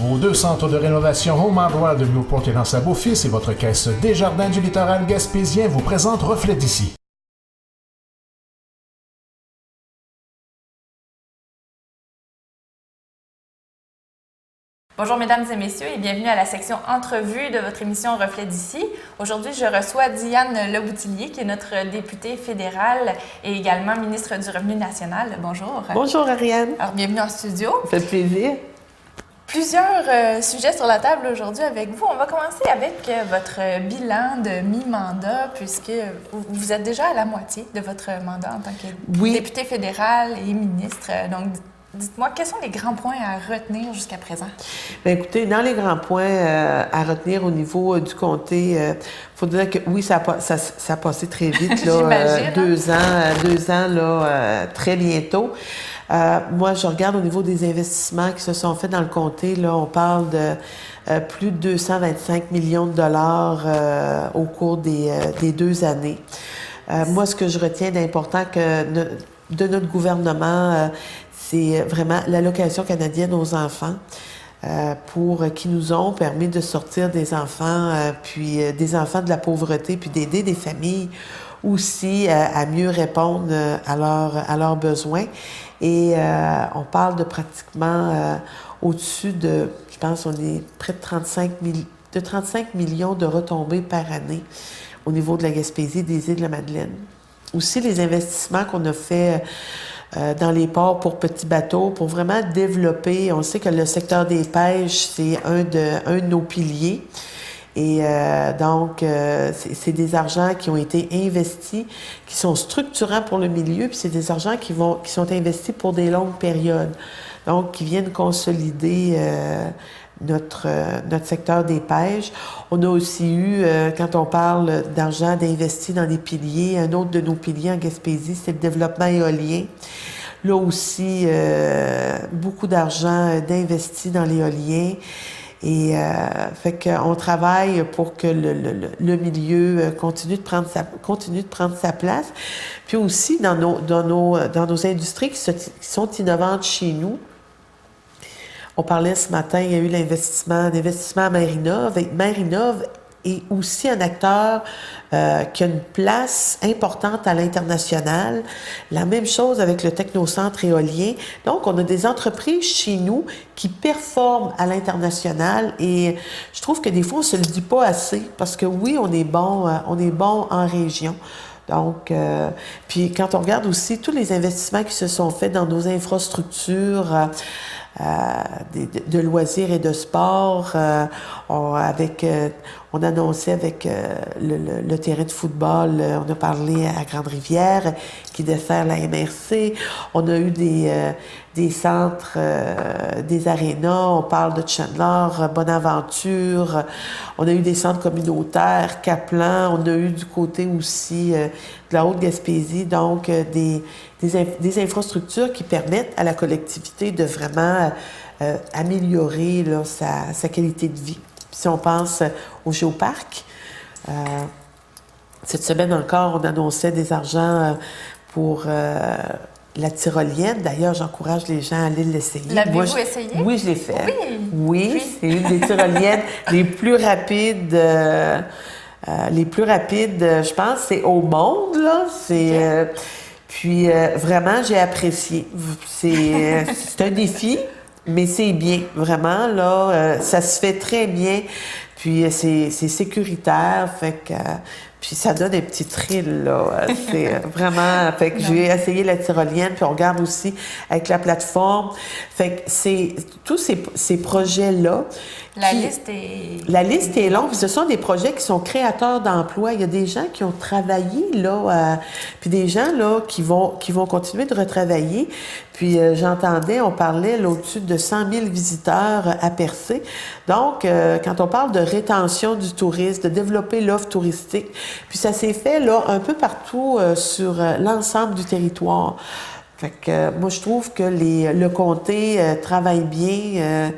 Vos 2 centres de rénovation Home Hardware de Newport et L'Anse-à-Beaufils et votre caisse Desjardins du littoral gaspésien vous présentent Reflet d'ici. Bonjour mesdames et messieurs et bienvenue à la section entrevue de votre émission Reflet d'ici. Aujourd'hui, je reçois Diane Leboutillier qui est notre députée fédérale et également ministre du Revenu national. Bonjour. Bonjour Ariane. Alors, bienvenue en studio. Ça fait plaisir. Plusieurs sujets sur la table aujourd'hui avec vous. On va commencer avec votre bilan de mi-mandat puisque vous êtes déjà à la moitié de votre mandat en tant que députée fédérale et ministre. Donc, dites-moi, quels sont les grands points à retenir jusqu'à présent? Bien, écoutez, dans les grands points à retenir au niveau du comté, il faut dire que oui, ça a passé très vite, là, 2 ans, là, très bientôt. Moi, je regarde au niveau des investissements qui se sont faits dans le comté, là, on parle de plus de 225 millions de dollars au cours des 2 années. Moi, ce que je retiens d'important de notre gouvernement, c'est vraiment l'allocation canadienne aux enfants qui nous ont permis de sortir des enfants, puis des enfants de la pauvreté, puis d'aider des familles aussi à mieux répondre à leurs besoins. Et on parle de pratiquement au-dessus de, je pense, on est près de 35 millions de retombées par année au niveau de la Gaspésie et des îles de la Madeleine. Aussi, les investissements qu'on a fait dans les ports pour petits bateaux, pour vraiment développer. On sait que le secteur des pêches, c'est un de nos piliers. Et donc, c'est des argents qui ont été investis, qui sont structurants pour le milieu, puis c'est des argents qui sont investis pour des longues périodes. Donc, qui viennent consolider notre secteur des pêches. On a aussi eu, quand on parle d'argent d'investi dans des piliers, un autre de nos piliers en Gaspésie, c'est le développement éolien. Là aussi, beaucoup d'argent d'investi dans l'éolien. Et fait qu'on travaille pour que le milieu continue de prendre sa place. Puis aussi, dans nos industries qui sont innovantes chez nous, on parlait ce matin, il y a eu l'investissement à Marinov. Et Marinov est aussi un acteur qui a une place importante à l'international. La même chose avec le technocentre éolien. Donc, on a des entreprises chez nous qui performent à l'international et je trouve que des fois, on ne se le dit pas assez parce que oui, on est bon en région. Donc, puis quand on regarde aussi tous les investissements qui se sont faits dans nos infrastructures, de loisirs et de sport. On annonçait avec le terrain de football, on a parlé à Grande-Rivière qui dessert la MRC. On a eu des centres, des arénas, on parle de Chandler, Bonaventure. On a eu des centres communautaires, Caplan. On a eu du côté aussi de la Haute-Gaspésie, donc des infrastructures qui permettent à la collectivité de vraiment améliorer là, sa qualité de vie. Puis si on pense au géoparc, cette semaine encore, on annonçait des argents pour la tyrolienne. D'ailleurs, j'encourage les gens à aller l'essayer. L'avez-vous essayé? Oui, je l'ai fait. Oui, c'est une des tyroliennes les plus rapides. Je pense, c'est au monde, là. C'est... Puis, vraiment, j'ai apprécié. C'est un défi, mais c'est bien. Vraiment, là, ça se fait très bien. Puis, c'est sécuritaire. Fait que... puis, ça donne un petit thrill, là. C'est vraiment... Fait que j'ai essayé la tyrolienne, puis on regarde aussi avec la plateforme. Fait que c'est... Tous ces projets-là... La liste est longue. Puis ce sont des projets qui sont créateurs d'emplois. Il y a des gens qui ont travaillé, là, puis des gens, là, qui vont continuer de retravailler. Puis j'entendais, on parlait, là, au-dessus de 100 000 visiteurs à Percé. Donc, quand on parle de rétention du tourisme, de développer l'offre touristique, puis ça s'est fait, là, un peu partout sur l'ensemble du territoire. Fait que moi, je trouve que le comté travaille bien.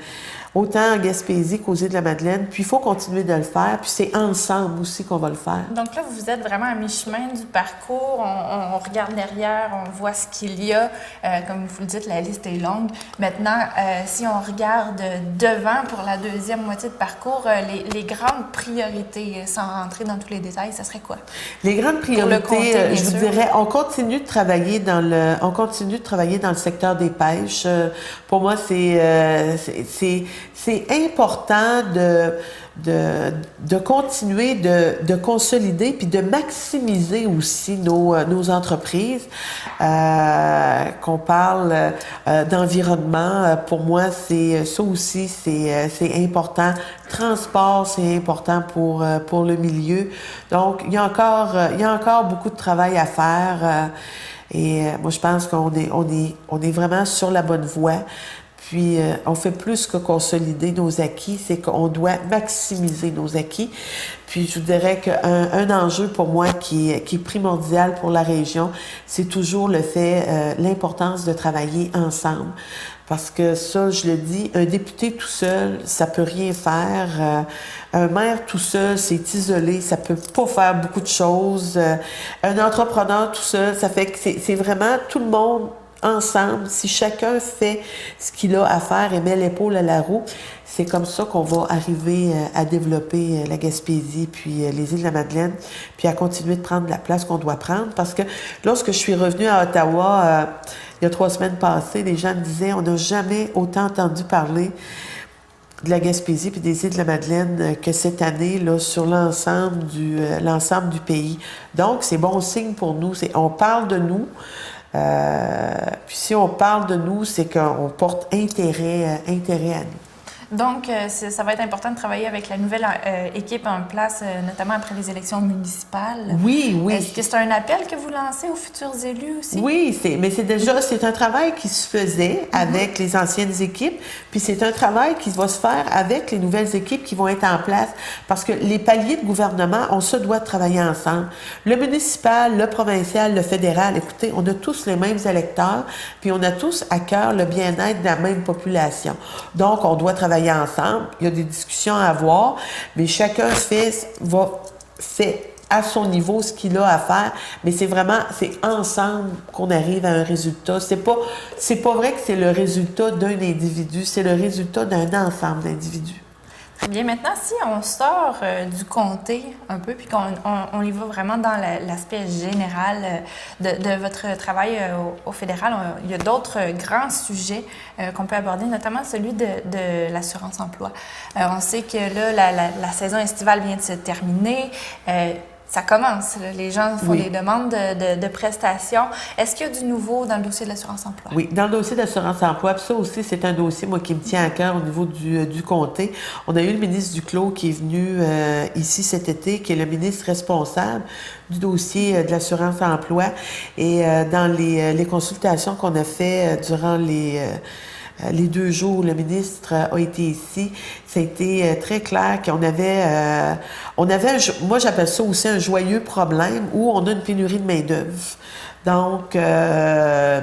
autant en Gaspésie qu'aux Îles-de-la-Madeleine. Puis il faut continuer de le faire, puis c'est ensemble aussi qu'on va le faire. Donc là, vous êtes vraiment à mi-chemin du parcours. On regarde derrière, on voit ce qu'il y a. Comme vous le dites, la liste est longue. Maintenant, si on regarde devant pour la deuxième moitié de parcours, les grandes priorités, sans rentrer dans tous les détails, ça serait quoi? Les grandes priorités, je vous dirais, on continue de travailler dans le secteur des pêches. Pour moi, c'est important de continuer de consolider puis de maximiser aussi nos entreprises. Qu'on parle d'environnement, pour moi, ça aussi, c'est important. Transport, c'est important pour le milieu. Donc, il y a encore beaucoup de travail à faire. Et moi, je pense qu'on est vraiment sur la bonne voie. Puis, on fait plus que consolider nos acquis, c'est qu'on doit maximiser nos acquis. Puis, je vous dirais qu'un enjeu pour moi qui est primordial pour la région, c'est toujours l'importance de travailler ensemble. Parce que ça, je le dis, un député tout seul, ça peut rien faire. Un maire tout seul, c'est isolé, ça peut pas faire beaucoup de choses. Un entrepreneur tout seul, ça fait que c'est vraiment tout le monde ensemble. Si chacun fait ce qu'il a à faire et met l'épaule à la roue, c'est comme ça qu'on va arriver à développer la Gaspésie, puis les Îles-de-la-Madeleine, puis à continuer de prendre la place qu'on doit prendre. Parce que lorsque je suis revenue à Ottawa, il y a 3 semaines passées, les gens me disaient « On n'a jamais autant entendu parler de la Gaspésie puis des Îles-de-la-Madeleine que cette année là, sur l'ensemble du pays. » Donc, c'est bon signe pour nous. On parle de nous. Puis si on parle de nous, c'est qu'on porte intérêt à nous. Donc, ça va être important de travailler avec la nouvelle équipe en place, notamment après les élections municipales. Oui. Est-ce que c'est un appel que vous lancez aux futurs élus aussi? Oui, c'est un travail qui se faisait avec les anciennes équipes, puis c'est un travail qui va se faire avec les nouvelles équipes qui vont être en place, parce que les paliers de gouvernement, on se doit de travailler ensemble. Le municipal, le provincial, le fédéral, écoutez, on a tous les mêmes électeurs, puis on a tous à cœur le bien-être de la même population. Donc, on doit travailler ensemble. Il y a des discussions à avoir, mais chacun fait à son niveau ce qu'il a à faire, mais c'est ensemble qu'on arrive à un résultat. C'est pas vrai que c'est le résultat d'un individu, c'est le résultat d'un ensemble d'individus. Très bien. Maintenant, si on sort du comté un peu, puis qu'on y va vraiment dans l'aspect général de votre travail au fédéral, il y a d'autres grands sujets qu'on peut aborder, notamment celui de l'assurance-emploi. On sait que là, la saison estivale vient de se terminer. Ça commence, là. Les gens font des demandes de prestations. Est-ce qu'il y a du nouveau dans le dossier de l'assurance-emploi? Oui, dans le dossier de l'assurance-emploi, puis ça aussi, c'est un dossier, moi, qui me tient à cœur au niveau du comté. On a eu le ministre Duclos qui est venu ici cet été, qui est le ministre responsable du dossier de l'assurance-emploi. Et dans les consultations qu'on a fait durant les 2 jours où le ministre a été ici, ça a été très clair qu'on avait moi j'appelle ça aussi un joyeux problème où on a une pénurie de main-d'œuvre. Donc,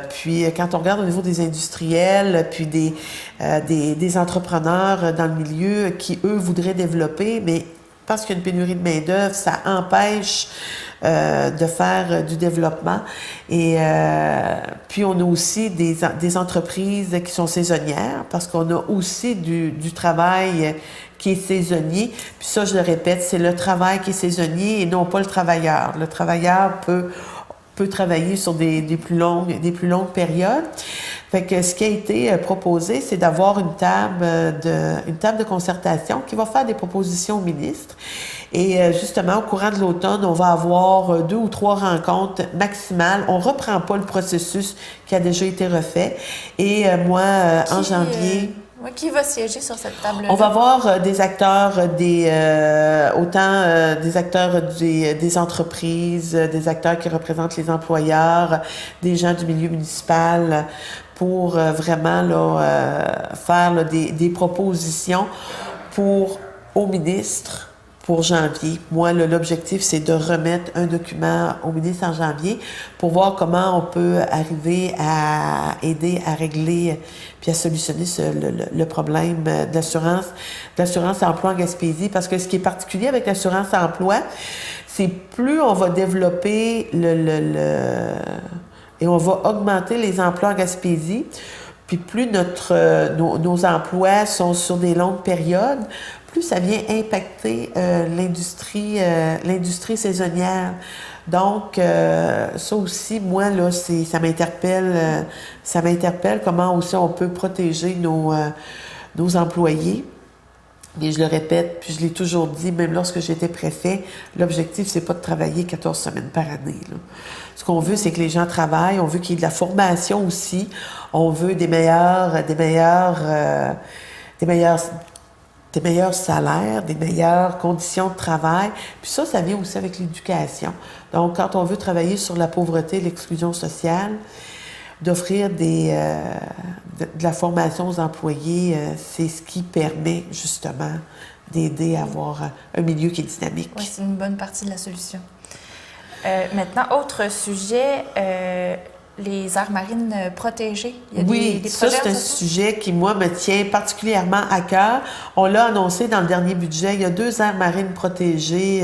puis quand on regarde au niveau des industriels, puis des entrepreneurs dans le milieu qui, eux, voudraient développer, mais parce qu'il y a une pénurie de main-d'œuvre, ça empêche de faire du développement. Et puis, on a aussi des entreprises qui sont saisonnières, parce qu'on a aussi du travail qui est saisonnier. Puis ça, je le répète, c'est le travail qui est saisonnier et non pas le travailleur. Le travailleur peut travailler sur des plus longues périodes. Fait que ce qui a été proposé, c'est d'avoir une table de concertation qui va faire des propositions au ministre. Et justement, au courant de l'automne, on va avoir 2 ou 3 rencontres maximales. On ne reprend pas le processus qui a déjà été refait. Et moi, en janvier... Qui va siéger sur cette table-là? On va voir des acteurs, autant des acteurs des entreprises, des acteurs qui représentent les employeurs, des gens du milieu municipal, pour vraiment là, faire là, des propositions au ministre pour janvier. Moi, l'objectif, c'est de remettre un document au ministre en janvier pour voir comment on peut arriver à aider à régler puis à solutionner le problème de l'assurance emploi en Gaspésie. Parce que ce qui est particulier avec l'assurance emploi, c'est plus on va développer et on va augmenter les emplois en Gaspésie, puis plus nos emplois sont sur des longues périodes, plus ça vient impacter l'industrie saisonnière. Donc, ça aussi, moi, là, ça m'interpelle comment aussi on peut protéger nos employés. Et je le répète, puis je l'ai toujours dit, même lorsque j'étais préfet, l'objectif, c'est pas de travailler 14 semaines par année, là. Ce qu'on veut, c'est que les gens travaillent, on veut qu'il y ait de la formation aussi, on veut des meilleurs salaires, des meilleures conditions de travail. Puis ça vient aussi avec l'éducation. Donc, quand on veut travailler sur la pauvreté et l'exclusion sociale, d'offrir de la formation aux employés, c'est ce qui permet justement d'aider à avoir un milieu qui est dynamique. Oui, c'est une bonne partie de la solution. Maintenant, autre sujet, les aires marines protégées. Il y a des ça, c'est un sujet qui, moi, me tient particulièrement à cœur. On l'a annoncé dans le dernier budget. Il y a 2 aires marines protégées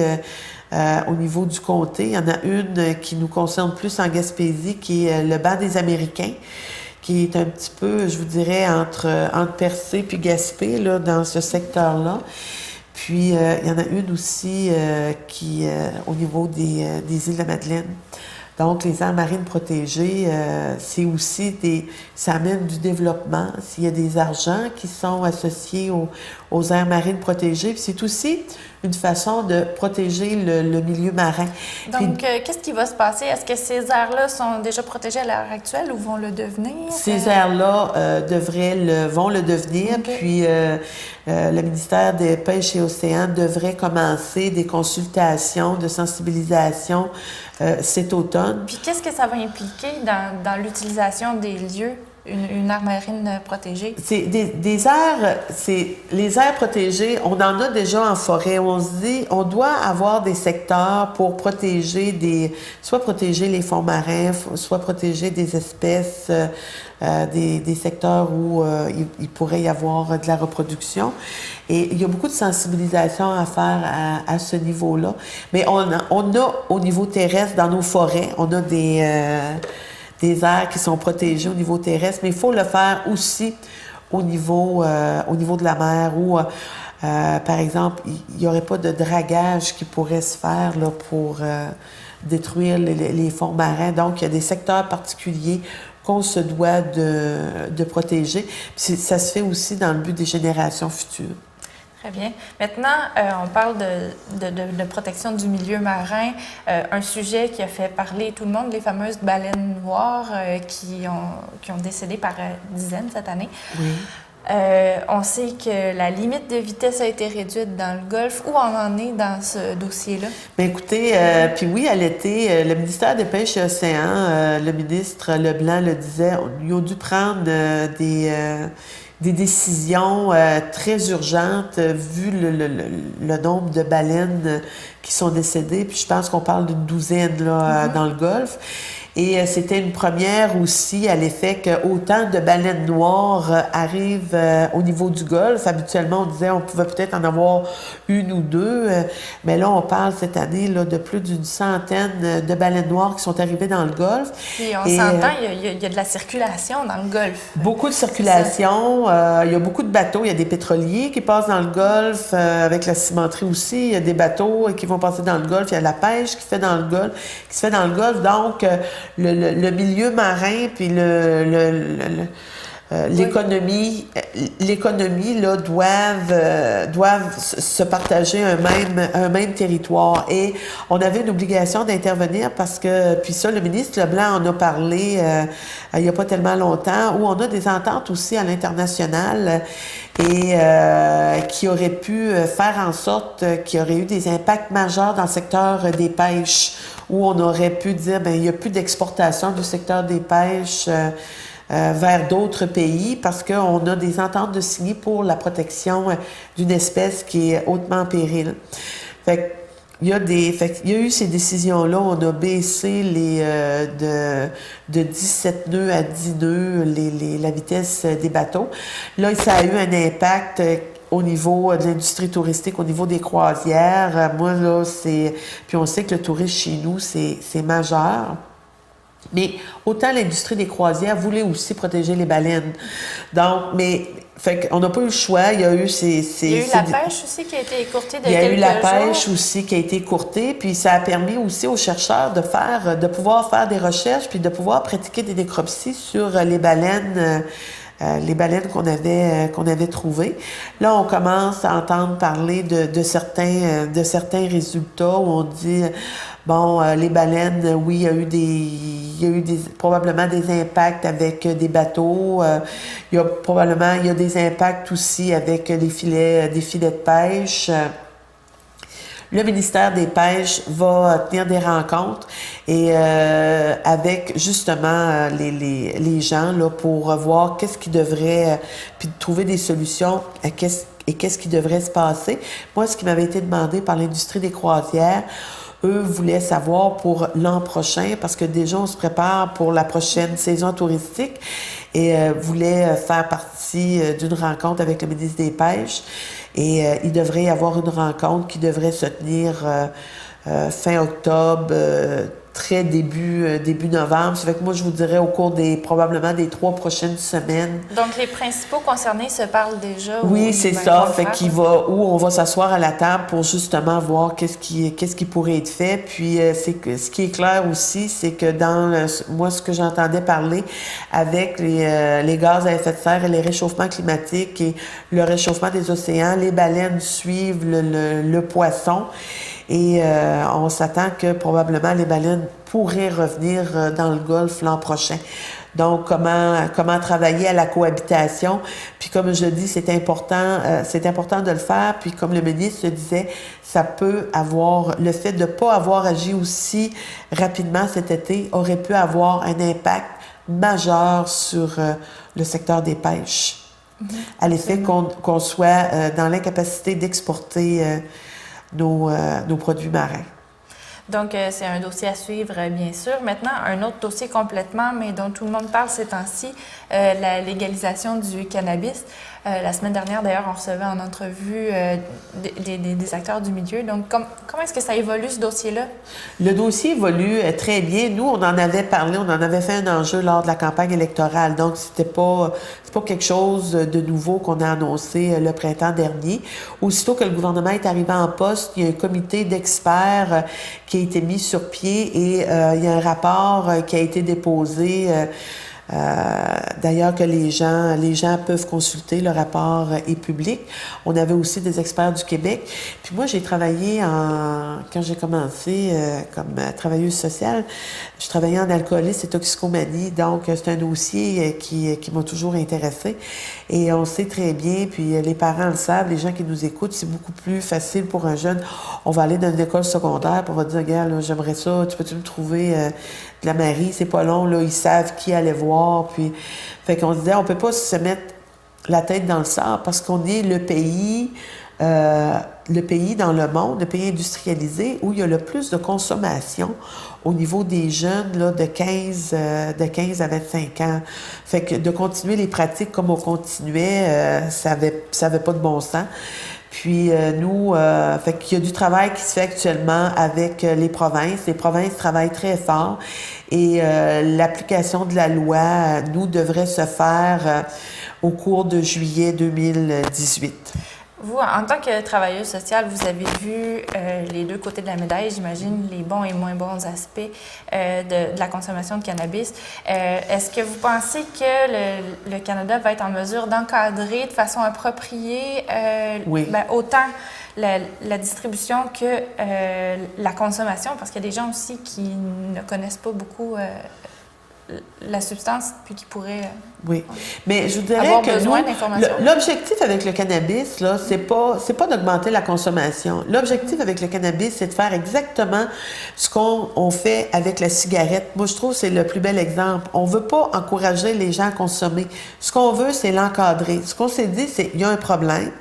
au niveau du comté. Il y en a une qui nous concerne plus en Gaspésie, qui est le banc des Américains, qui est un petit peu, je vous dirais, entre Percé puis Gaspé, là, dans ce secteur-là. Puis, il y en a une aussi qui au niveau des îles de la Madeleine. Donc, les aires marines protégées, c'est aussi ça amène du développement. S'il y a des argents qui sont associés aux aires marines protégées, puis c'est aussi une façon de protéger le milieu marin. Donc, qu'est-ce qui va se passer? Est-ce que ces aires-là sont déjà protégées à l'heure actuelle ou vont le devenir? Ces aires-là vont le devenir, okay. Puis le ministère des Pêches et Océans devrait commencer des consultations de sensibilisation cet automne. Puis qu'est-ce que ça va impliquer dans l'utilisation des lieux? Une aire marine protégée? C'est les aires protégées, on en a déjà en forêt. On se dit, on doit avoir des secteurs pour protéger soit protéger les fonds marins, soit protéger des espèces, des secteurs où il pourrait y avoir de la reproduction. Et il y a beaucoup de sensibilisation à faire à ce niveau-là. Mais on a au niveau terrestre, dans nos forêts, on a des aires qui sont protégées au niveau terrestre, mais il faut le faire aussi au niveau de la mer où, par exemple, il n'y aurait pas de dragage qui pourrait se faire là, pour détruire les fonds marins. Donc, il y a des secteurs particuliers qu'on se doit de protéger. Puis ça se fait aussi dans le but des générations futures. Très bien. Maintenant, on parle de protection du milieu marin, un sujet qui a fait parler tout le monde, les fameuses baleines noires qui ont décédé par dizaines cette année. Oui. On sait que la limite de vitesse a été réduite dans le Golfe. Où on en est dans ce dossier-là? Bien, écoutez, puis oui, à l'été, le ministère des Pêches et Océans, le ministre Leblanc le disait, ils ont dû prendre des décisions très urgentes vu le nombre de baleines qui sont décédées. Puis je pense qu'on parle d'une douzaine là, dans le Golfe. Et c'était une première aussi à l'effet qu'autant de baleines noires arrivent au niveau du Golfe. Habituellement, on disait on pouvait peut-être en avoir une ou deux, mais là, on parle cette année là, de plus d'une centaine de baleines noires qui sont arrivées dans le Golfe. Puis on s'entend, il y a de la circulation dans le Golfe. Beaucoup de circulation. Il y a beaucoup de bateaux. Il y a des pétroliers qui passent dans le Golfe, avec la cimenterie aussi. Il y a des bateaux qui vont passer dans le Golfe. Il y a la pêche qui se fait dans le Golfe. Donc, le milieu marin puis l'économie là doivent se partager un même territoire. Et on avait une obligation d'intervenir parce que, puis ça, le ministre Leblanc en a parlé il n'y a pas tellement longtemps, où on a des ententes aussi à l'international et qui auraient pu faire en sorte qu'il y aurait eu des impacts majeurs dans le secteur des pêches, où on aurait pu dire, bien, il n'y a plus d'exportation du secteur des pêches vers d'autres pays parce qu'on a des ententes de signer pour la protection d'une espèce qui est hautement en péril. Fait il y a eu ces décisions-là. On a baissé de 17 nœuds à 10 nœuds la vitesse des bateaux. Là, ça a eu un impact au niveau de l'industrie touristique, au niveau des croisières. Moi, là, puis on sait que le tourisme chez nous, c'est majeur. Mais autant l'industrie des croisières voulait aussi protéger les baleines. Donc, fait qu'on n'a pas eu le choix. Il y a eu la pêche aussi qui a été écourtée de quelques jours. Il y a eu la pêche aussi qui a été écourtée. Puis ça a permis aussi aux chercheurs de pouvoir faire des recherches puis de pouvoir pratiquer des nécropsies sur les baleines qu'on avait trouvées. Là, on commence à entendre parler de certains résultats où on dit les baleines, oui, il y a eu probablement des impacts avec des bateaux. Il y a des impacts aussi avec des filets de pêche. Le ministère des Pêches va tenir des rencontres et avec justement les gens là, pour voir qu'est-ce qui devrait, puis trouver des solutions à qu'est-ce qui devrait se passer. Moi, ce qui m'avait été demandé par l'industrie des croisières, eux voulaient savoir pour l'an prochain, parce que déjà on se prépare pour la prochaine saison touristique et voulaient faire partie d'une rencontre avec le ministre des Pêches. Et il devrait y avoir une rencontre qui devrait se tenir fin octobre, très début novembre. Ça fait que moi, je vous dirais au cours probablement des 3 prochaines semaines. Donc, les principaux concernés se parlent déjà? Oui, c'est ça. Fait où on va s'asseoir à la table pour justement voir qu'est-ce qui pourrait être fait. Puis, ce qui est clair aussi, c'est que moi, ce que j'entendais parler avec les gaz à effet de serre et les réchauffements climatiques et le réchauffement des océans, les baleines suivent le poisson. Et on s'attend que probablement les baleines pourraient revenir dans le Golfe l'an prochain. Donc, comment travailler à la cohabitation. Puis comme je le dis, c'est important de le faire. Puis comme le ministre le disait, ça peut avoir, le fait de ne pas avoir agi aussi rapidement cet été aurait pu avoir un impact majeur sur le secteur des pêches. À l'effet qu'on soit dans l'incapacité d'exporter nos produits marins. Donc, c'est un dossier à suivre, bien sûr. Maintenant, un autre dossier complètement, mais dont tout le monde parle ces temps-ci, la légalisation du cannabis. La semaine dernière, d'ailleurs, on recevait en entrevue des acteurs du milieu. Donc, comment est-ce que ça évolue, ce dossier-là? Le dossier évolue très bien. Nous, on en avait parlé, on en avait fait un enjeu lors de la campagne électorale. Donc, c'est pas quelque chose de nouveau qu'on a annoncé le printemps dernier. Aussitôt que le gouvernement est arrivé en poste, il y a un comité d'experts qui a été mis sur pied et il y a un rapport qui a été déposé. D'ailleurs que les gens peuvent consulter, le rapport est public. On avait aussi des experts du Québec. Puis moi, j'ai travaillé quand j'ai commencé comme travailleuse sociale, je travaillais en alcoolisme et toxicomanie, donc c'est un dossier qui m'a toujours intéressée. Et on sait très bien, puis les parents le savent, les gens qui nous écoutent, c'est beaucoup plus facile pour un jeune. On va aller dans une école secondaire, puis on va dire, regarde, là, j'aimerais ça, tu peux-tu me trouver de la Marie, c'est pas long, là, ils savent qui aller voir, puis fait qu'on se disait, on peut pas se mettre la tête dans le sable parce qu'on est le pays dans le monde, le pays industrialisé où il y a le plus de consommation au niveau des jeunes là, de 15 à 25 ans. Fait que de continuer les pratiques comme on continuait, ça avait pas de bon sens. Puis nous, fait qu'il y a du travail qui se fait actuellement avec les provinces. Les provinces travaillent très fort et l'application de la loi, nous, devrait se faire au cours de juillet 2018. Vous, en tant que travailleuse sociale, vous avez vu les deux côtés de la médaille, j'imagine, les bons et moins bons aspects de la consommation de cannabis. Est-ce que vous pensez que le Canada va être en mesure d'encadrer de façon appropriée oui. Autant la distribution que la consommation? Parce qu'il y a des gens aussi qui ne connaissent pas beaucoup la substance, puis qui pourraient oui, mais je vous dirais que nous, l'objectif avec le cannabis, là, c'est pas d'augmenter la consommation. L'objectif avec le cannabis, c'est de faire exactement ce qu'on fait avec la cigarette. Moi, je trouve que c'est le plus bel exemple. On veut pas encourager les gens à consommer. Ce qu'on veut, c'est l'encadrer. Ce qu'on s'est dit, c'est qu'il y a un problème.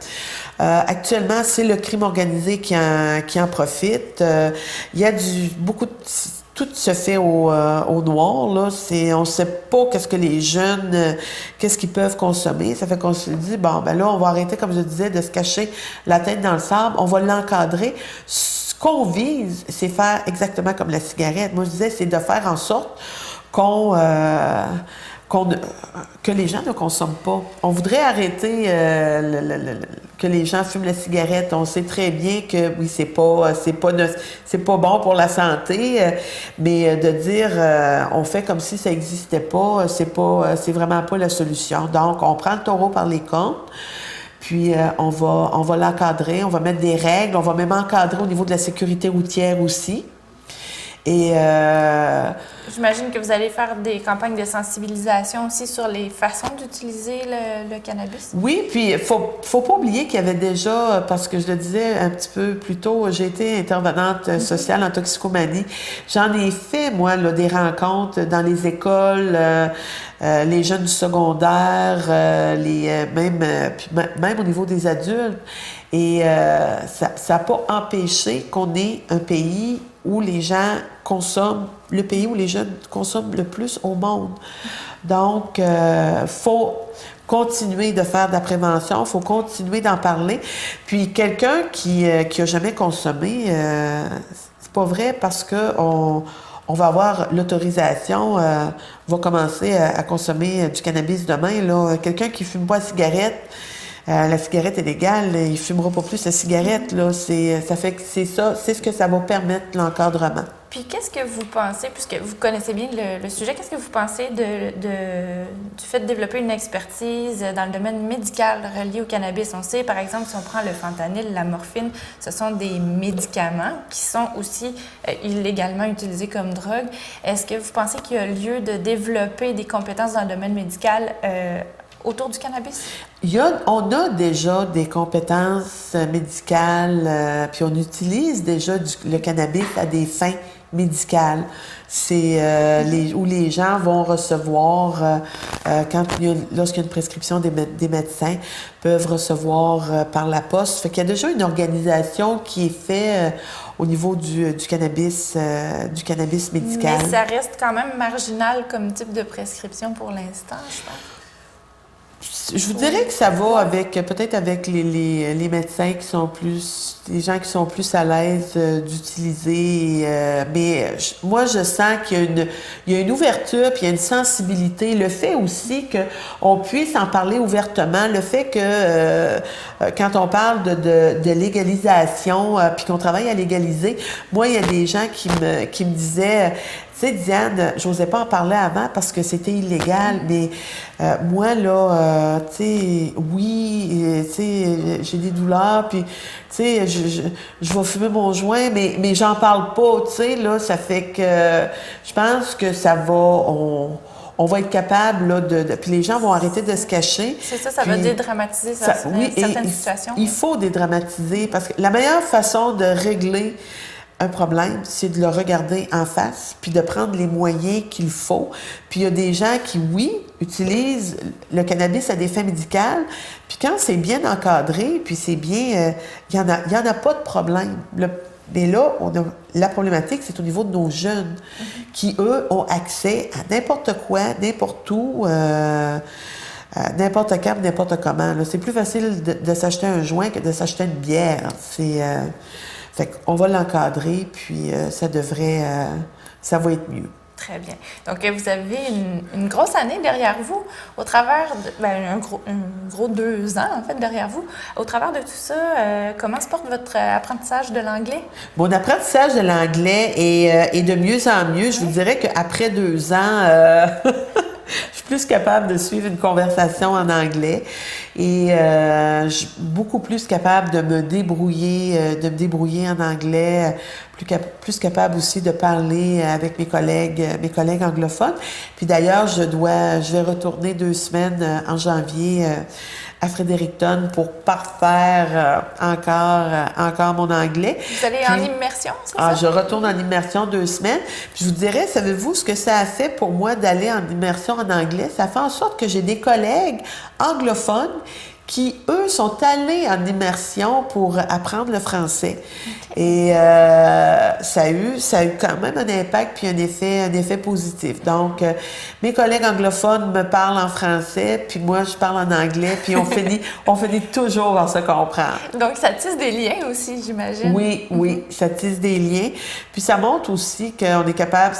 Actuellement, c'est le crime organisé qui en profite. Il y a tout se fait au noir, là. On ne sait pas qu'est-ce que les jeunes, qu'est-ce qu'ils peuvent consommer. Ça fait qu'on se dit, bon, ben là, on va arrêter, comme je disais, de se cacher la tête dans le sable. On va l'encadrer. Ce qu'on vise, c'est faire exactement comme la cigarette. Moi, je disais, c'est de faire en sorte que les gens ne consomment pas. On voudrait arrêter que les gens fument la cigarette. On sait très bien que oui, c'est pas bon pour la santé, mais de dire on fait comme si ça n'existait pas, c'est vraiment pas la solution. Donc, on prend le taureau par les cornes. Puis, on va l'encadrer, on va mettre des règles, on va même encadrer au niveau de la sécurité routière aussi. Et j'imagine que vous allez faire des campagnes de sensibilisation aussi sur les façons d'utiliser le cannabis. Oui, puis faut pas oublier qu'il y avait déjà, parce que je le disais un petit peu plus tôt, j'ai été intervenante sociale en toxicomanie. J'en ai fait, moi, là, des rencontres dans les écoles, les jeunes du secondaire, même au niveau des adultes. Et ça n'a pas empêché qu'on ait un pays où les gens consomment, le pays où les jeunes consomment le plus au monde. Donc, faut continuer de faire de la prévention, faut continuer d'en parler. Puis, quelqu'un qui a jamais consommé, c'est pas vrai parce que on va avoir l'autorisation, va commencer à consommer du cannabis demain. Là. Quelqu'un qui fume pas la cigarette, la cigarette est légale, il ne fumera pas plus la cigarette. Là. C'est ce que ça va permettre, l'encadrement. Puis qu'est-ce que vous pensez, puisque vous connaissez bien le sujet, qu'est-ce que vous pensez du fait de développer une expertise dans le domaine médical relié au cannabis? On sait, par exemple, si on prend le fentanyl, la morphine, ce sont des médicaments qui sont aussi illégalement utilisés comme drogue. Est-ce que vous pensez qu'il y a lieu de développer des compétences dans le domaine médical autour du cannabis? On a déjà des compétences médicales, puis on utilise déjà le cannabis à des fins médicales. C'est où les gens vont recevoir, lorsqu'il y a une prescription des médecins, peuvent recevoir par la poste. Fait qu'il y a déjà une organisation qui est faite au niveau du cannabis médical. Mais ça reste quand même marginal comme type de prescription pour l'instant, je pense. Je vous dirais que ça va peut-être avec les médecins qui sont les gens qui sont plus à l'aise d'utiliser. Mais moi, je sens qu'il y a une ouverture, puis il y a une sensibilité. Le fait aussi qu'on puisse en parler ouvertement, le fait que quand on parle de légalisation, puis qu'on travaille à légaliser, moi, il y a des gens qui me disaient... Tu sais, Diane, j'osais pas en parler avant parce que c'était illégal, mais moi, là, tu sais, oui, tu sais, j'ai des douleurs, puis, tu sais, je vais fumer mon joint, mais j'en parle pas, tu sais, là, ça fait que je pense que ça va... On va être capable, là, puis les gens vont arrêter de se cacher. C'est ça va dédramatiser certaines situations. Il faut dédramatiser, parce que la meilleure façon de régler un problème, c'est de le regarder en face, puis de prendre les moyens qu'il faut. Puis il y a des gens qui, oui, utilisent le cannabis à des fins médicales, puis quand c'est bien encadré, puis c'est bien... il y en a pas de problème. Mais là, la problématique, c'est au niveau de nos jeunes, qui, eux, ont accès à n'importe quoi, n'importe où, n'importe quand, n'importe comment. Là. C'est plus facile de s'acheter un joint que de s'acheter une bière. Fait qu'on va l'encadrer, puis ça va être mieux. Très bien. Donc, vous avez une grosse année derrière vous, au travers un gros 2 ans, en fait, derrière vous. Au travers de tout ça, comment se porte votre apprentissage de l'anglais? Mon apprentissage de l'anglais est de mieux en mieux. Je vous dirais qu'après 2 ans... je suis plus capable de suivre une conversation en anglais et je suis beaucoup plus capable de me débrouiller en anglais, plus capable aussi de parler avec mes collègues anglophones. Puis d'ailleurs, je vais retourner 2 semaines en janvier à Fredericton pour parfaire encore mon anglais. Vous allez en immersion, c'est ça? Je retourne en immersion 2 semaines. Puis je vous dirais, savez-vous ce que ça a fait pour moi d'aller en immersion en anglais? Ça fait en sorte que j'ai des collègues anglophones qui, eux, sont allés en immersion pour apprendre le français. Et ça a eu quand même un impact puis un effet positif. Donc, mes collègues anglophones me parlent en français, puis moi, je parle en anglais, puis on finit toujours par se comprendre. Donc, ça tisse des liens aussi, j'imagine. Oui, ça tisse des liens. Puis ça montre aussi qu'on est capable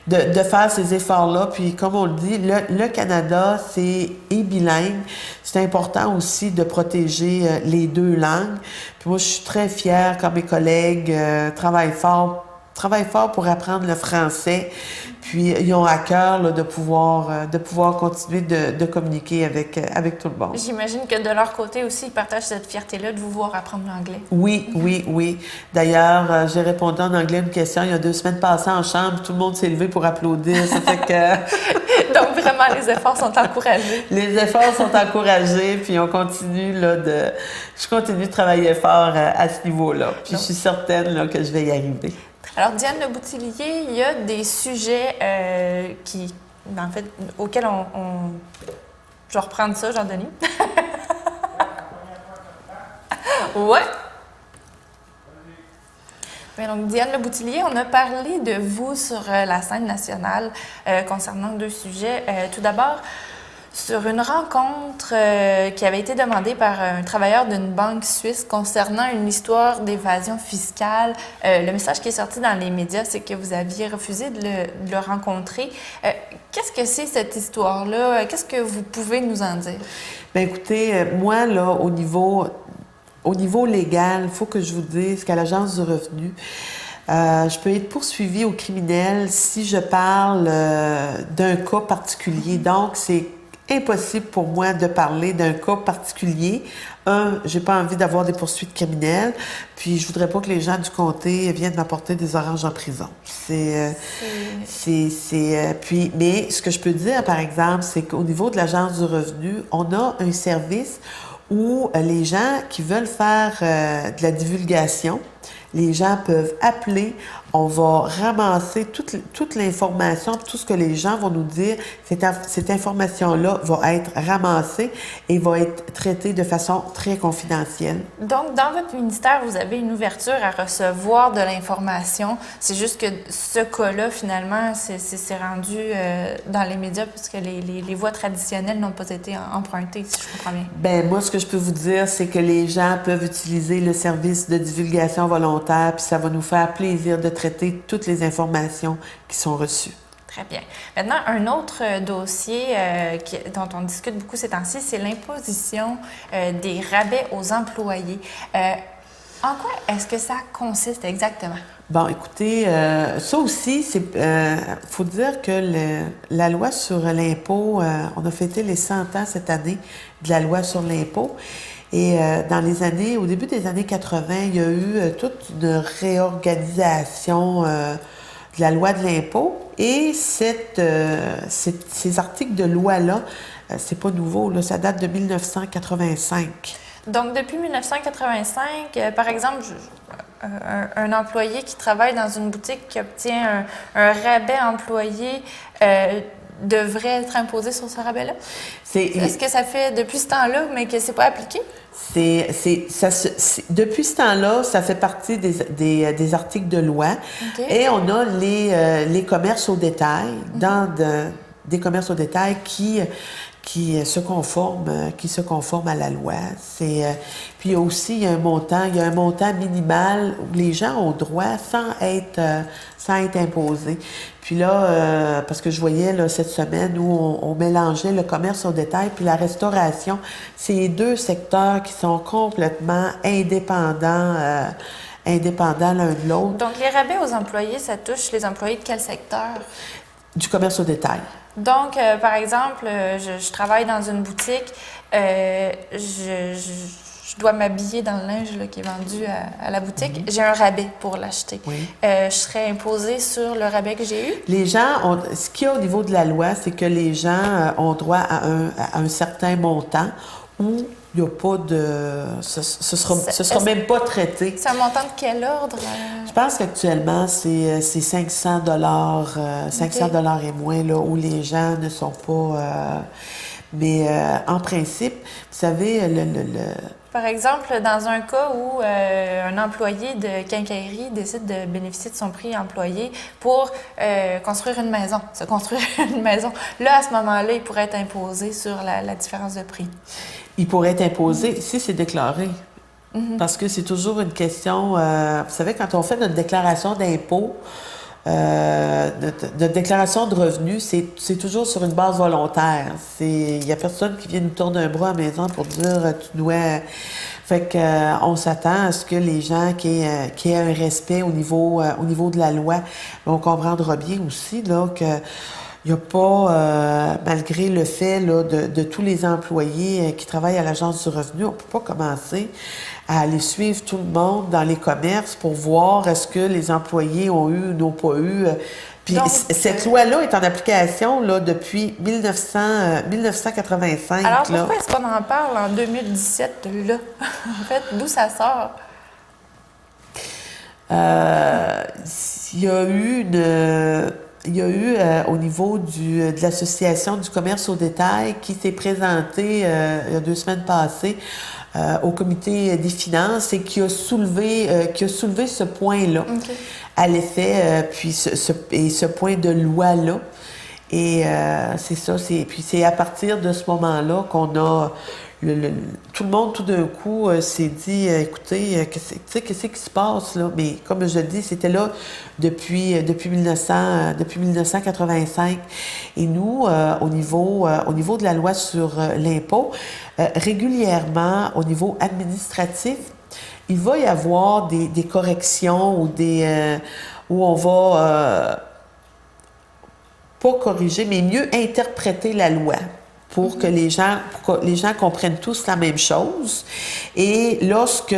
de faire ces efforts-là. Puis comme on le dit, le Canada, est bilingue. C'est important aussi de protéger les deux langues. Puis moi, je suis très fière quand mes collègues travaillent fort pour apprendre le français. Puis ils ont à cœur là, de pouvoir continuer de communiquer avec tout le monde. J'imagine que de leur côté aussi, ils partagent cette fierté-là de vous voir apprendre l'anglais. Oui. D'ailleurs, j'ai répondu en anglais à une question il y a 2 semaines passées en chambre. Tout le monde s'est levé pour applaudir. Ça fait que... Donc vraiment, les efforts sont encouragés. Les efforts sont encouragés, puis on continue je continue de travailler fort à ce niveau-là. Puis je suis certaine là, que je vais y arriver. Alors, Diane Le Boutillier, il y a des sujets auxquels je vais reprendre ça, Jean-Denis. Ouais. Mais donc, Diane Le Boutillier, on a parlé de vous sur la scène nationale concernant 2 sujets. Tout d'abord, sur une rencontre qui avait été demandée par un travailleur d'une banque suisse concernant une histoire d'évasion fiscale. Le message qui est sorti dans les médias, c'est que vous aviez refusé de le rencontrer. Qu'est-ce que c'est cette histoire-là? Qu'est-ce que vous pouvez nous en dire? Bien, écoutez, moi, là, au niveau légal, il faut que je vous dise qu'à l'Agence du revenu, je peux être poursuivie au criminel si je parle d'un cas particulier. Donc, c'est impossible pour moi de parler d'un cas particulier. J'ai pas envie d'avoir des poursuites criminelles, puis je voudrais pas que les gens du comté viennent m'apporter des oranges en prison. Mais ce que je peux dire, par exemple, c'est qu'au niveau de l'Agence du revenu, on a un service où les gens qui veulent faire de la divulgation, les gens peuvent appeler, on va ramasser toute l'information, tout ce que les gens vont nous dire. Cette information-là va être ramassée et va être traitée de façon très confidentielle. Donc, dans votre ministère, vous avez une ouverture à recevoir de l'information. C'est juste que ce cas-là, finalement, c'est rendu dans les médias puisque les voies traditionnelles n'ont pas été empruntées, si je comprends bien. Bien, moi, ce que je peux vous dire, c'est que les gens peuvent utiliser le service de divulgation volontaire, puis ça va nous faire plaisir de traiter toutes les informations qui sont reçues. Très bien. Maintenant, un autre dossier dont on discute beaucoup ces temps-ci, c'est l'imposition des rabais aux employés. En quoi est-ce que ça consiste exactement? Bon, écoutez, ça aussi, faut dire que la loi sur l'impôt, on a fêté les 100 ans cette année de la loi sur l'impôt. Et au début des années 80, il y a eu toute une réorganisation de la loi de l'impôt. Et ces articles de loi-là, c'est pas nouveau, là, ça date de 1985. Donc, depuis 1985, par exemple, un employé qui travaille dans une boutique qui obtient un rabais employé devrait être imposé sur ce rabais-là? Est-ce que ça fait depuis ce temps-là, mais que c'est pas appliqué? Depuis ce temps-là, ça fait partie des articles de loi. Okay. Et on a les commerces au détail, des commerces au détail qui se conforment à la loi. Puis il y a un montant minimal où les gens ont droit sans être imposés. Puis là, parce que je voyais là, cette semaine où on mélangeait le commerce au détail puis la restauration, c'est 2 secteurs qui sont complètement indépendants l'un de l'autre. Donc, les rabais aux employés, ça touche les employés de quel secteur? Du commerce au détail. Donc, par exemple, je travaille dans une boutique, je dois m'habiller dans le linge là, qui est vendu à la boutique. Mm-hmm. J'ai un rabais pour l'acheter. Oui. Je serais imposée sur le rabais que j'ai eu? Les gens ce qu'il y a au niveau de la loi, c'est que les gens ont droit à un certain montant ou il n'y a pas de... Ce sera même pas traité. C'est un montant de quel ordre? Je pense qu'actuellement, c'est 500 $, et moins, là, où les gens ne sont pas... mais en principe, vous savez, Par exemple, dans un cas où un employé de quincaillerie décide de bénéficier de son prix employé pour construire une maison, se construire une maison, là, à ce moment-là, il pourrait être imposé sur la différence de prix. Il pourrait être imposé si c'est déclaré. Parce que c'est toujours une question... vous savez, quand on fait notre déclaration d'impôt, notre déclaration de revenus, c'est toujours sur une base volontaire. Il n'y a personne qui vient nous tourner un bras à la maison pour dire tu dois... Fait qu'on s'attend à ce que les gens qui aient un respect au niveau de la loi. On comprendra bien aussi là, que il n'y a pas, malgré le fait là, de tous les employés qui travaillent à l'Agence du revenu, on ne peut pas commencer à aller suivre tout le monde dans les commerces pour voir est-ce que les employés ont eu ou n'ont pas eu. Puis donc, cette loi-là est en application là, depuis 1985. Alors pourquoi est-ce qu'on en parle en 2017 là? En fait, d'où ça sort? Il y a eu au niveau de l'Association du commerce au détail qui s'est présentée il y a 2 semaines passées au comité des finances et qui a soulevé ce point-là. Okay. À l'effet, puis ce point de loi-là. Et c'est ça, puis c'est à partir de ce moment-là qu'on a... tout le monde, tout d'un coup, s'est dit, écoutez, qu'est-ce qui se passe, là? Mais comme je le dis, c'était là depuis 1985. Et nous, au niveau de la loi sur l'impôt, régulièrement, au niveau administratif, il va y avoir des corrections ou où on va pas corriger, mais mieux interpréter la loi pour que les gens comprennent tous la même chose. Et lorsque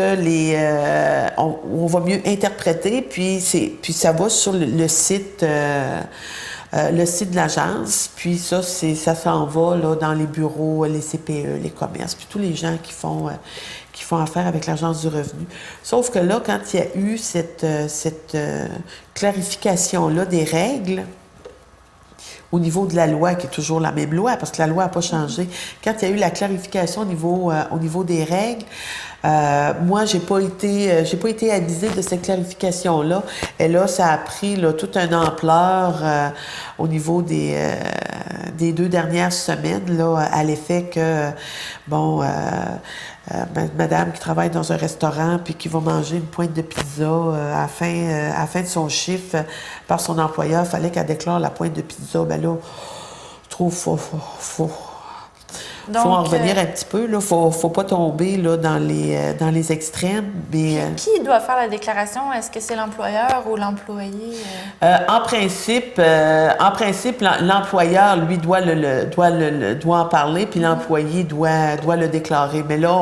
on va mieux interpréter, puis ça va sur le site de l'agence, puis ça s'en va là, dans les bureaux, les CPE, les commerces, puis tous les gens qui font affaire avec l'Agence du revenu. Sauf que là, quand il y a eu cette clarification-là des règles, au niveau de la loi, qui est toujours la même loi, parce que la loi n'a pas changé, quand il y a eu la clarification au niveau des règles, moi, j'ai pas été avisée de cette clarification-là. Et là, ça a pris là, toute une ampleur au niveau des 2 dernières semaines, là, à l'effet que, madame qui travaille dans un restaurant puis qui va manger une pointe de pizza à la fin de son chiffre par son employeur, il fallait qu'elle déclare la pointe de pizza. Ben là, je trouve faut en revenir un petit peu. Il ne faut pas tomber là, dans les extrêmes. Mais, qui doit faire la déclaration? Est-ce que c'est l'employeur ou l'employé? En principe, l'employeur, lui, doit en parler, puis l'employé doit le déclarer. Mais là,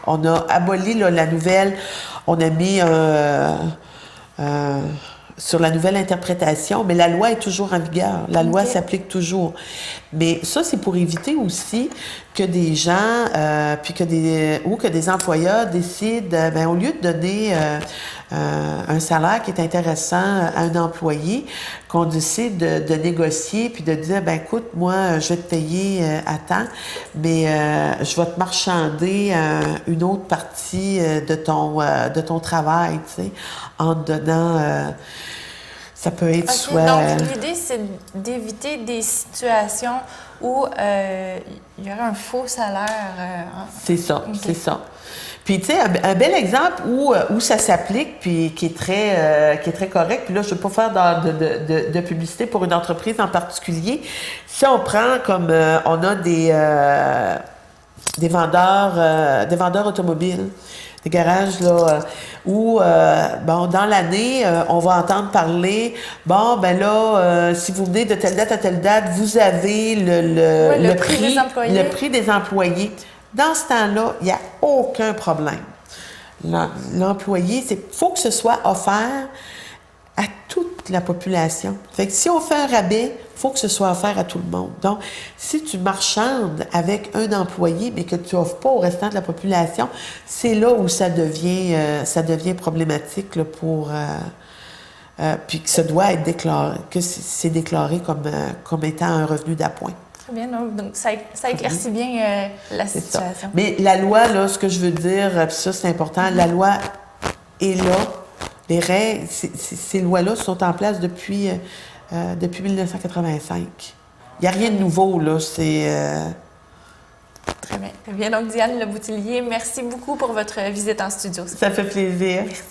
on a aboli là, la nouvelle. On a mis sur la nouvelle interprétation, mais la loi est toujours en vigueur. La loi s'applique toujours. Mais ça, c'est pour éviter aussi que des gens, ou que des employeurs décident, au lieu de donner un salaire qui est intéressant à un employé, qu'on décide de négocier puis de dire, écoute, moi, je vais te payer à temps, mais je vais te marchander une autre partie de ton travail, tu sais, en te donnant... ça peut être soit... Donc, l'idée, c'est d'éviter des situations où il y aurait un faux salaire. C'est ça, c'est ça. Puis, tu sais, un bel exemple où ça s'applique, puis qui est très correct, puis là, je ne veux pas faire de publicité pour une entreprise en particulier. Si on prend comme on a des vendeurs automobiles, des garages, là, où, dans l'année, on va entendre parler, si vous venez de telle date à telle date, vous avez le prix des employés. Dans ce temps-là, il n'y a aucun problème. L'employé, il faut que ce soit offert à toute toute la population. Fait que si on fait un rabais, il faut que ce soit offert à tout le monde. Donc, si tu marchandes avec un employé, mais que tu n'offres pas au restant de la population, c'est là où ça devient problématique là, puis que ça doit être déclaré, que c'est déclaré comme étant un revenu d'appoint. Très bien, donc ça éclaircit bien la situation. Ça. Mais la loi, là, ce que je veux dire, puis ça c'est important, la loi est là. Les règles, ces lois-là sont en place depuis 1985. Il n'y a rien de nouveau, là. Très bien. Très bien. Donc, Diane Le Boutillier, merci beaucoup pour votre visite en studio. Ça fait plaisir. Merci.